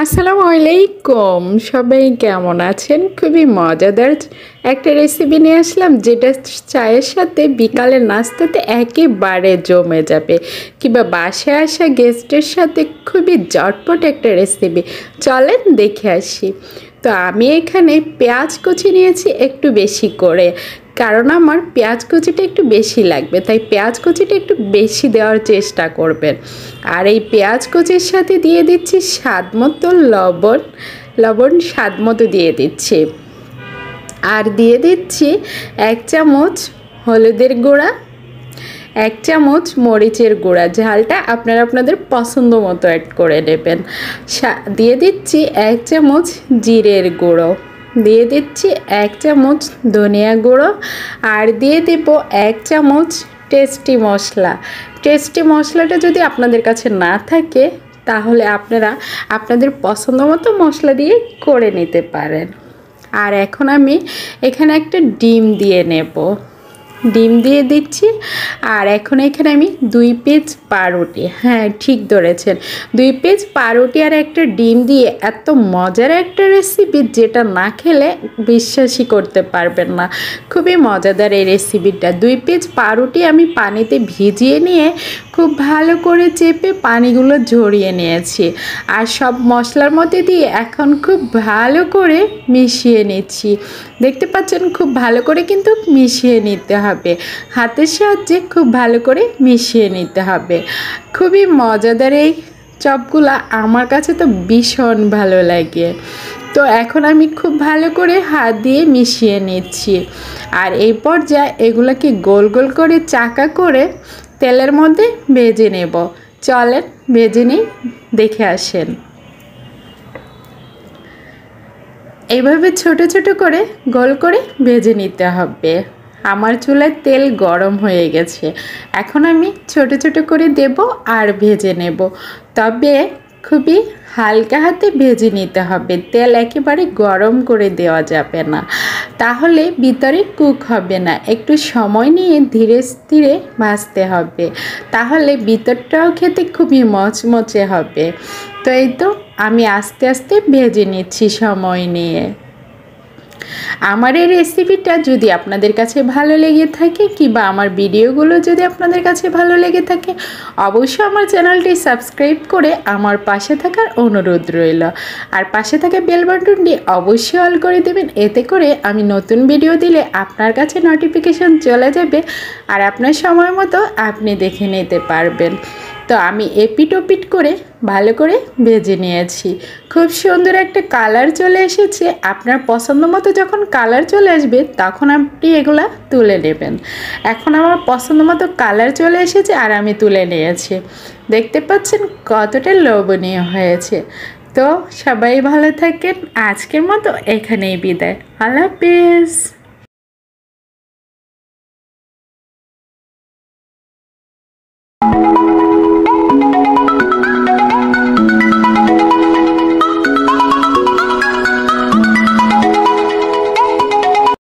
আসসালামু আলাইকুম, সবাই কেমন আছেন? খুবই মজাদার একটা রেসিপি নিয়ে আসলাম, যেটা চায়ের সাথে বিকালের নাস্তাতে একেবারে জমে যাবে, কিংবা বাসায় আসা গেস্টের সাথে খুবই ঝটপট একটা রেসিপি। চলেন দেখে আসি। তো আমি এখানে পেঁয়াজ কুচি নিয়েছি একটু বেশি করে, কারণ আমার পেঁয়াজ কুচিটা একটু বেশি লাগবে, তাই পেঁয়াজ কুচিটা একটু বেশি দেওয়ার চেষ্টা করবেন। আর এই পেঁয়াজ কুচির সাথে দিয়ে দিচ্ছি স্বাদ মতো লবণ স্বাদ মতো দিয়ে দিচ্ছি। আর দিয়ে দিচ্ছি 1 চামচ হলুদের গুঁড়া, 1 চামচ মরিচের গুঁড়া। ঝালটা আপনারা আপনাদের পছন্দ মতো অ্যাড করে নেবেন। দিয়ে দিচ্ছি 1 চামচ জিরের গুঁড়ো, দিয়ে দিচ্ছি 1 চামচ ধনিয়া গুঁড়ো, আর দিয়ে দেব 1 চামচ টেস্টি মশলা। টেস্টি মশলাটা যদি আপনাদের কাছে না থাকে, তাহলে আপনারা আপনাদের পছন্দ মতো মশলা দিয়ে করে নিতে পারেন। আর এখন আমি এখানে একটা ডিম দিয়ে নেব, ডিম দিয়ে দিচ্ছি। আর এখন এখানে আমি 2 পিস পাউরুটি, হ্যাঁ ঠিক ধরেছেন, 2 পিস পাউরুটি আর একটা ডিম দিয়ে এত মজার একটা রেসিপি, যেটা না খেলে বিশ্বাসই করতে পারবেন না। খুবই মজাদার এই রেসিপিটা। 2 পিস পাউরুটি আমি পানিতে ভিজিয়ে নিয়ে খুব ভালো করে চেপে পানিগুলো ঝরিয়ে নিয়েছি, আর সব মশলার মধ্যে দিয়ে এখন খুব ভালো করে মিশিয়ে নিচ্ছি। দেখতে পাচ্ছেন খুব ভালো করে কিন্তু মিশিয়ে নিতে হবে, হাতের সাহায্যে খুব ভালো করে মিশিয়ে নিতে হবে। খুবই মজাদার এই চপগুলা, আমার কাছে তো ভীষণ ভালো লাগে। তো এখন আমি খুব ভালো করে হাত দিয়ে মিশিয়ে নিচ্ছি। আর এই পর্যায়ে এগুলোকে গোল গোল করে চাকা করে তেলের মধ্যে ভেজে নেব। চলেন ভেজে নিই, দেখে আসেন। এইভাবে ছোট ছোট করে গোল করে ভেজে নিতে হবে। আমার চুলায় তেল গরম হয়ে গেছে, এখন আমি ছোট ছোট করে দেব আর ভেজে নেব। তবে খুবই হালকা হাতে ভেজে নিতে হবে, তেল একেবারে গরম করে দেওয়া যাবে না, তাহলে ভিতরে কুক হবে না। একটু সময় নিয়ে ধীরে ধীরে ভাজতে হবে, তাহলে ভিতরটাও খেতে খুবই মচমচে হবে। তো এই তো আমি আস্তে আস্তে ভেজে নিচ্ছি সময় নিয়ে। আমার এই রেসিপিটা যদি আপনাদের কাছে ভালো লেগে থাকে, কিংবা আমার ভিডিওগুলো যদি আপনাদের কাছে ভালো লেগে থাকে, অবশ্যই আমার চ্যানেলটি সাবস্ক্রাইব করে আমার পাশে থাকার অনুরোধ রইল। আর পাশে থাকা বেল বাটনটি অবশ্যই অল করে দেবেন, এতে করে আমি নতুন ভিডিও দিলে আপনার কাছে নোটিফিকেশন চলে যাবে, আর আপনার সময় মতো আপনি দেখে নিতে পারবেন। তো আমি এপিট ওপিট করে ভালো করে ভেজে নিয়েছি, খুব সুন্দর একটা কালার চলে এসেছে। আপনার পছন্দ মতো যখন কালার চলে আসবে, তখন আপনি এগুলা তুলে নেবেন। এখন আমার পছন্দ মতো কালার চলে এসেছে আর আমি তুলে নিয়েছি। দেখতে পাচ্ছেন কতটা লোভনীয় হয়েছে। তো সবাই ভালো থাকেন, আজকের মতো এখানেই বিদায়, আল্লাহ হাফেজ।